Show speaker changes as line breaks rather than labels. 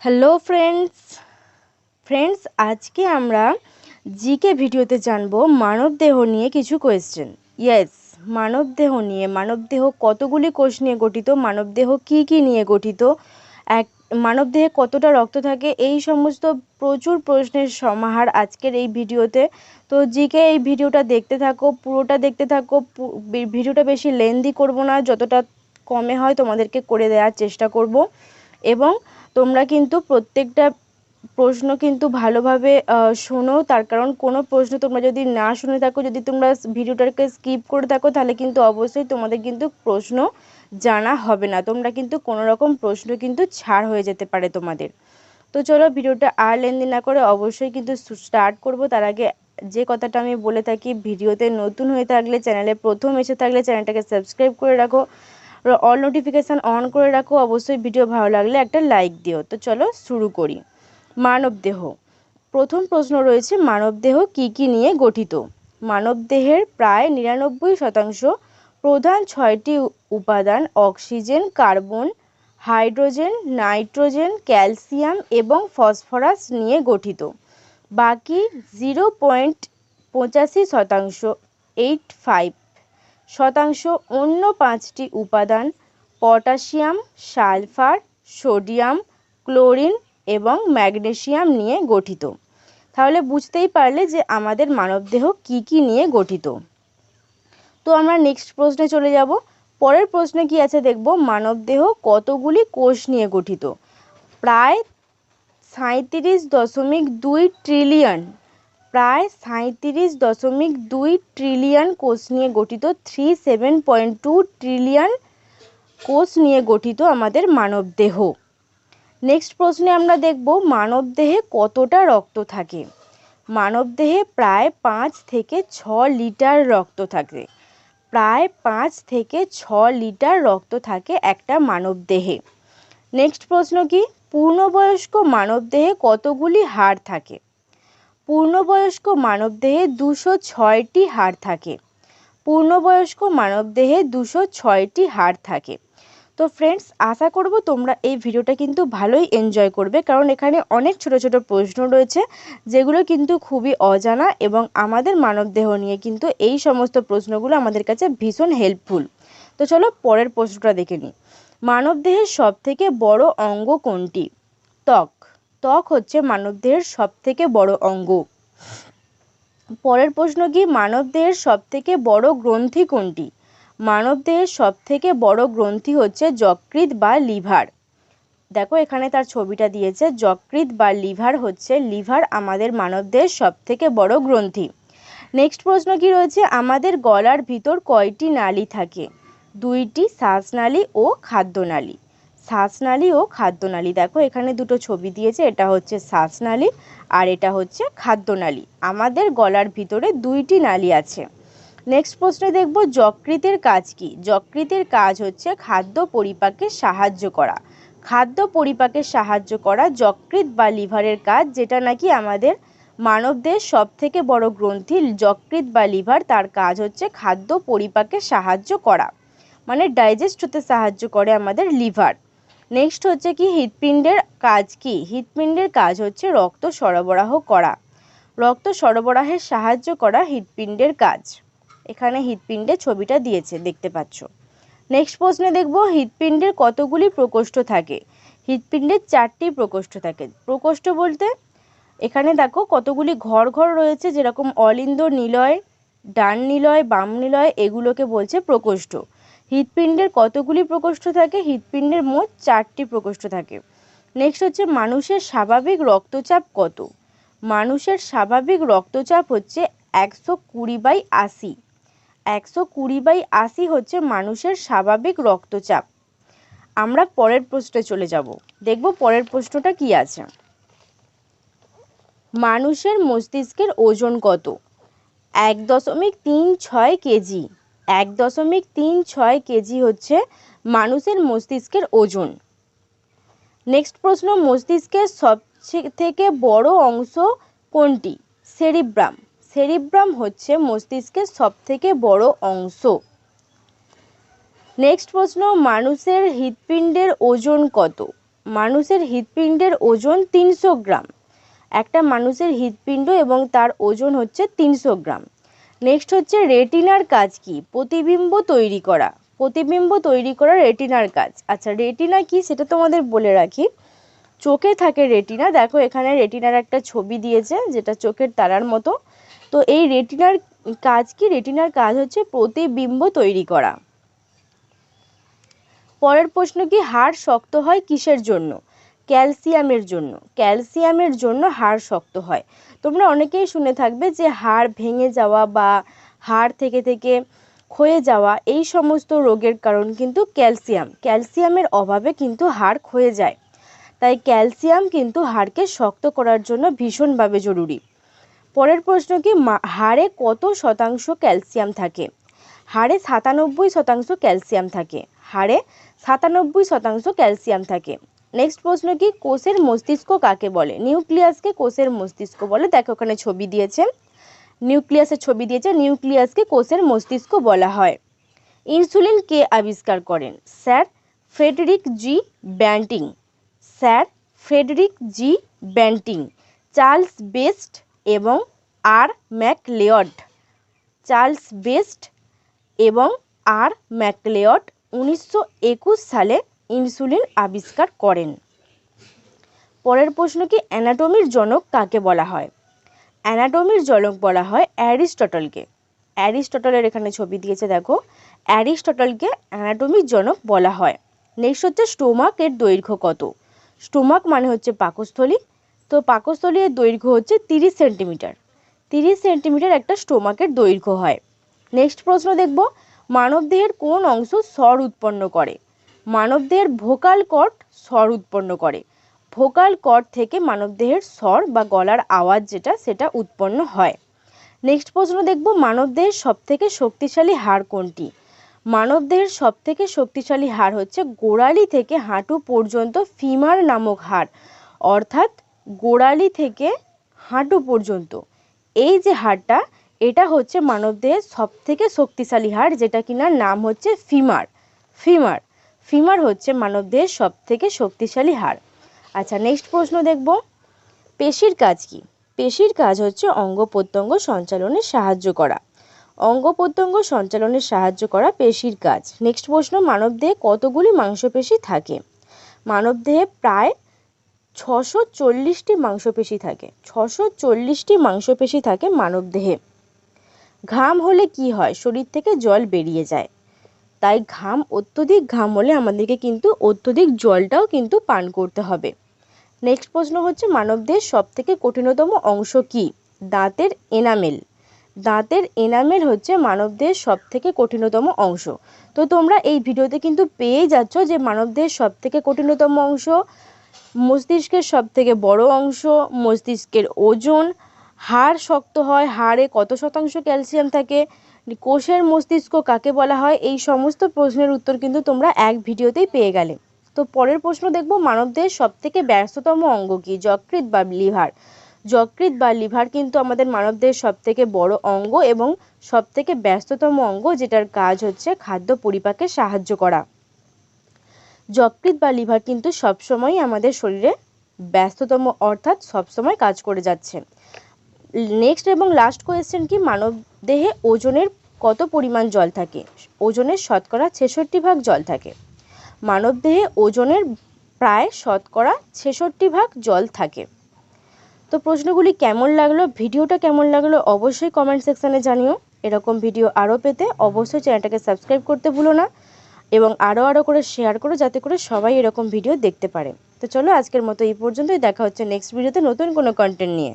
Hello friends আজকে আমরা GK ভিডিওতে জানবো মানবদেহ নিয়ে কিছু কোয়েশ্চেন। ইয়েস, মানবদেহ কতগুলি কোষ নিয়ে গঠিত, মানবদেহ কি নিয়ে গঠিত, মানবদেহে কতটা রক্ত থাকে, এই সমস্ত প্রচুর প্রশ্নের সমাহার আজকের এই ভিডিওতে। তো জিকে এই ভিডিওটা দেখতে থাকো, পুরোটা দেখতে থাকো। ভিডিওটা বেশি লেন্দি করব না, যতটা কমে হয় তোমাদেরকে করে দেওয়ার চেষ্টা করব। এবং তোমরা কিন্তু প্রত্যেকটা প্রশ্ন কিন্তু ভালোভাবে শোনো, তার কারণ কোনো প্রশ্ন তোমরা যদি না শুনে থাকো, যদি তোমরা ভিডিওটাকে স্কিপ করে থাকো, তাহলে কিন্তু অবশ্যই তোমাদের কিন্তু প্রশ্ন জানা হবে না, তোমরা কিন্তু কোনো রকম প্রশ্ন কিন্তু ছাড় হয়ে যেতে পারে তোমাদের। তো চলো ভিডিওটা আর লেন্দি না করে অবশ্যই কিন্তু স্টার্ট করব। তার আগে যে কথাটা আমি বলে থাকি, ভিডিওতে নতুন হয়ে থাকলে, চ্যানেলে প্রথম এসে থাকলে চ্যানেলটাকে সাবস্ক্রাইব করে রাখো, অল নোটিফিকেশান অন করে রাখো। অবশ্যই ভিডিও ভালো লাগলে একটা লাইক দিও। তো চলো শুরু করি। মানবদেহ, প্রথম প্রশ্ন রয়েছে, মানবদেহ কি নিয়ে গঠিত? মানবদেহের প্রায় 99% প্রধান 6টি উপাদান oxygen, carbon, hydrogen, nitrogen, calcium এবং ফসফরাস নিয়ে গঠিত। বাকি 0.85% 85% অন্য 5টি উপাদান পটাশিয়াম, সালফার, সোডিয়াম, ক্লোরিন এবং ম্যাগনেসিয়াম নিয়ে গঠিত। তাহলে বুঝতেই পারলে যে আমাদের মানবদেহ কি নিয়ে গঠিত। তো আমরা নেক্সট প্রশ্নে চলে যাব। পরের প্রশ্নে কি আছে দেখব, মানবদেহ কতগুলি কোষ নিয়ে গঠিত? প্রায় 37.2 ট্রিলিয়ন, প্রায় 37.2 ট্রিলিয়ন কোষ নিয়ে গঠিত। 37.2 ট্রিলিয়ন কোষ নিয়ে গঠিত আমাদের মানবদেহ। নেক্সট প্রশ্নে আমরা দেখব, মানবদেহে কতটা রক্ত থাকে? মানবদেহে প্রায় 5 থেকে 6 লিটার রক্ত থাকে। প্রায় 5 থেকে 6 লিটার রক্ত থাকে একটা মানবদেহে। নেক্সট প্রশ্ন কি, পূর্ণবয়স্ক মানবদেহে কতগুলি হাড় থাকে? পূর্ণবয়স্ক মানবদেহে 206টি হাড় থাকে। পূর্ণবয়স্ক মানবদেহে 206টি হাড় থাকে। তো ফ্রেন্ডস, আশা করব তোমরা এই ভিডিওটা কিন্তু ভালোই এনজয় করবে, কারণ এখানে অনেক ছোট ছোট প্রশ্ন রয়েছে যেগুলো কিন্তু খুবই অজানা, এবং আমাদের মানবদেহ নিয়ে কিন্তু এই সমস্ত প্রশ্নগুলো আমাদের কাছে ভীষণ হেল্পফুল। তো চলো পরের প্রশ্নটা দেখে নিই। মানবদেহের সবথেকে বড় অঙ্গ কোনটি? ত্বক। ত্বক হচ্ছে মানবদেহের সবথেকে বড় অঙ্গ। পরের প্রশ্ন কি, মানবদেহের সবথেকে বড় গ্রন্থি কোনটি? মানবদেহের সবথেকে বড় গ্রন্থি হচ্ছে যকৃৎ বা লিভার। দেখো এখানে তার ছবিটা দিয়েছে, যকৃৎ বা লিভার হচ্ছে, লিভার আমাদের মানবদেহের সবথেকে বড় গ্রন্থি। নেক্সট প্রশ্ন কি রয়েছে, আমাদের গলার ভিতর কয়টি নালী থাকে? 2টি, শ্বাসনালী ও খাদ্যনালী। শ্বাসনালী ও খাদ্যনালী, দেখো এখানে দুটো ছবি দিয়েছে, এটা হচ্ছে শ্বাসনালী আর এটা হচ্ছে খাদ্যনালী। আমাদের গলার ভিতরে 2টি নালী আছে। নেক্সট প্রশ্নে দেখব, যকৃতের কাজ কি? যকৃতের কাজ হচ্ছে খাদ্য পরিপাকে সাহায্য করা। খাদ্য পরিপাকে সাহায্য করা যকৃৎ বা লিভারের কাজ, যেটা নাকি আমাদের মানবদেহের সবথেকে বড় গ্রন্থি যকৃৎ বা লিভার, তার কাজ হচ্ছে খাদ্য পরিপাকে সাহায্য করা, মানে ডাইজেস্ট হতে সাহায্য করে আমাদের লিভার। নেক্সট হচ্ছে কি, হৃৎপিণ্ডের কাজ কি? হৃৎপিণ্ডের কাজ হচ্ছে রক্ত সরবরাহ করা। রক্ত সরবরাহে সাহায্য করা হৃৎপিণ্ডের কাজ। এখানে হৃৎপিণ্ডের ছবিটা দিয়েছে, দেখতে পাচ্ছ। নেক্সট প্রশ্নে দেখব, হৃৎপিণ্ডের কতগুলি প্রকোষ্ঠ থাকে? হৃৎপিণ্ডের 4টি প্রকোষ্ঠ থাকে। প্রকোষ্ঠ বলতে এখানে দেখো কতগুলি ঘর রয়েছে, যেরকম অলিন্দ, নিলয়, ডান নিলয়, বাম নিলয়, এগুলোকে বলছে প্রকোষ্ঠ। হৃৎপিণ্ডের কতগুলি প্রকোষ্ঠ থাকে? হৃৎপিণ্ডের মোট 4টি প্রকোষ্ঠ থাকে। নেক্সট হচ্ছে, মানুষের স্বাভাবিক রক্তচাপ কত? মানুষের স্বাভাবিক রক্তচাপ হচ্ছে 120/80। 120/80 হচ্ছে মানুষের স্বাভাবিক রক্তচাপ। আমরা পরের প্রশ্নে চলে যাব, দেখব পরের প্রশ্নটা কি আছে। মানুষের মস্তিষ্কের ওজন কত? 1.36 কেজি। 1.36 কেজি হচ্ছে মানুষের মস্তিষ্কের ওজন। নেক্সট প্রশ্ন, মস্তিষ্কের সবথেকে বড় অংশ কোনটি? সেরিব্রাম। সেরিব্রাম হচ্ছে মস্তিষ্কের সবথেকে বড় অংশ। নেক্সট প্রশ্ন, মানুষের হৃৎপিণ্ডের ওজন কত? মানুষের হৃৎপিণ্ডের ওজন 300 গ্রাম। একটা মানুষের হৃৎপিণ্ড এবং তার ওজন হচ্ছে 300 গ্রাম। নেক্সট হচ্ছে রেটিনার কাজ কি? প্রতিবিম্ব তৈরি করা। প্রতিবিম্ব তৈরি করা রেটিনার কাজ। আচ্ছা, রেটিনা কি সেটা তোমাদের বলে রাখি। চোখে থাকে রেটিনা, দেখো এখানে রেটিনার একটা ছবি দিয়েছে যেটা চোখের তারার মতো। তো এই রেটিনার কাজ কি? রেটিনার কাজ হচ্ছে প্রতিবিম্ব তৈরি করা। পরের প্রশ্ন কি? হাড় শক্ত হয় কিসের জন্য? ক্যালসিয়ামের জন্য। ক্যালসিয়ামের জন্য হাড় শক্ত হয়। তোমরা অনেকেই শুনে থাকবে যে হাড় ভেঙে যাওয়া বা হাড় থেকে থেকে ক্ষয়ে যাওয়া, এই সমস্ত রোগের কারণ কিন্তু ক্যালসিয়ামের অভাবে কিন্তু হাড় ক্ষয়ে যায়। তাই ক্যালসিয়াম কিন্তু হাড়কে শক্ত করার জন্য ভীষণভাবে জরুরি। পরের প্রশ্ন কি? হাড়ে কত শতাংশ ক্যালসিয়াম থাকে? হাড়ে 97% ক্যালসিয়াম থাকে। হাড়ে 97% ক্যালসিয়াম থাকে। নেক্সট প্রশ্ন কি? কোষের মস্তিষ্ক কাকে বলে? নিউক্লিয়াসকে কোষের মস্তিষ্ক বলে। দেখো ওখানে ছবি দিয়েছে, নিউক্লিয়াসের ছবি দিয়েছে, নিউক্লিয়াসকে কোষের মস্তিষ্ক বলা হয়। ইনসুলিন কে আবিষ্কার করেন? স্যার ফ্রেডরিক জি ব্যান্টিং। স্যার ফ্রেডরিক জি ব্যান্টিং। চার্লস বেস্ট এবং আর ম্যাকলেয়ড। চার্লস বেস্ট এবং আর ম্যাকলেয়ড 1921 সালে ইনসুলিন আবিষ্কার করেন। পরের প্রশ্ন কি? অ্যানাটমির জনক কাকে বলা হয়? অ্যানাটমির জনক বলা হয় অ্যারিস্টটলকে। অ্যারিস্টটলের এখানে ছবি দিয়েছে, দেখো অ্যারিস্টটলকে অ্যানাটমির জনক বলা হয়। নেক্সট হচ্ছে স্টোমাকের দৈর্ঘ্য কত? স্টোমাক মানে হচ্ছে পাকস্থলী। তো পাকস্থলীর দৈর্ঘ্য হচ্ছে 30 সেন্টিমিটার। 30 সেন্টিমিটার একটা স্টোমাকের দৈর্ঘ্য হয়। নেক্সট প্রশ্ন দেখব, মানবদেহের কোন অংশ স্বর উৎপন্ন করে? মানবদেহের ভোকাল কর্ড স্বর উৎপন্ন করে। ভোকাল কর্ড থেকে মানবদেহের স্বর বা গলার আওয়াজ সেটা উৎপন্ন হয়। নেক্সট প্রশ্ন দেখব, মানবদেহের সবথেকে শক্তিশালী হাড় কোনটি? মানবদেহের সবথেকে শক্তিশালী হাড় হচ্ছে গোড়ালি থেকে হাঁটু পর্যন্ত ফিমার নামক হাড়। অর্থাৎ গোড়ালি থেকে হাঁটু পর্যন্ত এই যে হাড়টা, এটা হচ্ছে মানবদেহের সবথেকে শক্তিশালী হাড়, যেটা কিনা নাম হচ্ছে ফিমার। ফিমার ফিমার হচ্ছে মানবদেহের সবথেকে শক্তিশালী হাড়। আচ্ছা, নেক্সট প্রশ্ন দেখব, পেশির কাজ কি? পেশির কাজ হচ্ছে অঙ্গ প্রত্যঙ্গ সঞ্চালনে সাহায্য করা। অঙ্গ প্রত্যঙ্গ সঞ্চালনে সাহায্য করা পেশির কাজ। নেক্সট প্রশ্ন, মানবদেহে কতগুলি মাংসপেশি থাকে? মানবদেহে প্রায় 640টি মাংসপেশি থাকে। 640টি মাংসপেশি থাকে মানবদেহে। ঘাম হলে কি হয়? শরীর থেকে জল বেরিয়ে যায়। তাই অত্যধিক ঘাম হলে আমাদেরকে কিন্তু অত্যধিক জলটাও কিন্তু পান করতে হবে। নেক্সট প্রশ্ন হচ্ছে, মানবদেহের সবথেকে কঠিনতম অংশ কি? দাঁতের এনামেল। দাঁতের এনামেল হচ্ছে মানবদেহের সবথেকে কঠিনতম অংশ। তো তোমরা এই ভিডিওতে কিন্তু পেয়েই যাচ্ছ যে মানবদেহের সবথেকে কঠিনতম অংশ, মস্তিষ্কের সবথেকে বড় অংশ, মস্তিষ্কের ওজন, হাড় শক্ত হয়, হাড়ে কত শতাংশ ক্যালসিয়াম থাকে, কোষের মস্তিষ্ক কাকে বলা হয়, এই সমস্ত প্রশ্নের উত্তর কিন্তু তোমরা এক ভিডিওতেই পেয়ে গেলে। তো পরের প্রশ্ন দেখব, মানবদেহের সবথেকে ব্যস্ততম অঙ্গ কি? যকৃৎ বা লিভার। যকৃৎ বা লিভার কিন্তু আমাদের মানবদেহের সবথেকে বড় অঙ্গ এবং সবথেকে ব্যস্ততম অঙ্গ, যেটার কাজ হচ্ছে খাদ্য পরিপাকে সাহায্য করা। যকৃৎ বা লিভার কিন্তু সবসময় আমাদের শরীরে ব্যস্ততম, অর্থাৎ সবসময় কাজ করে যাচ্ছে। নেক্সট এবং লাস্ট কোয়েশ্চেন কি? মানবদেহে ওজনের কত পরিমাণ জল থাকে? ওজনের শতকরা 66% জল থাকে। মানবদেহে ওজনের প্রায় শতকরা 66% জল থাকে। তো প্রশ্নগুলি কেমন লাগলো, ভিডিওটা কেমন লাগলো অবশ্যই কমেন্ট সেকশানে জানিও। এরকম ভিডিও আরও পেতে অবশ্যই চ্যানেলটাকে সাবস্ক্রাইব করতে ভুলো না এবং আরও করে শেয়ার করো, যাতে করে সবাই এরকম ভিডিও দেখতে পারে। তো চলো আজকের মতো এই পর্যন্তই, দেখা হচ্ছে নেক্সট ভিডিওতে নতুন কোনো কন্টেন্ট নিয়ে।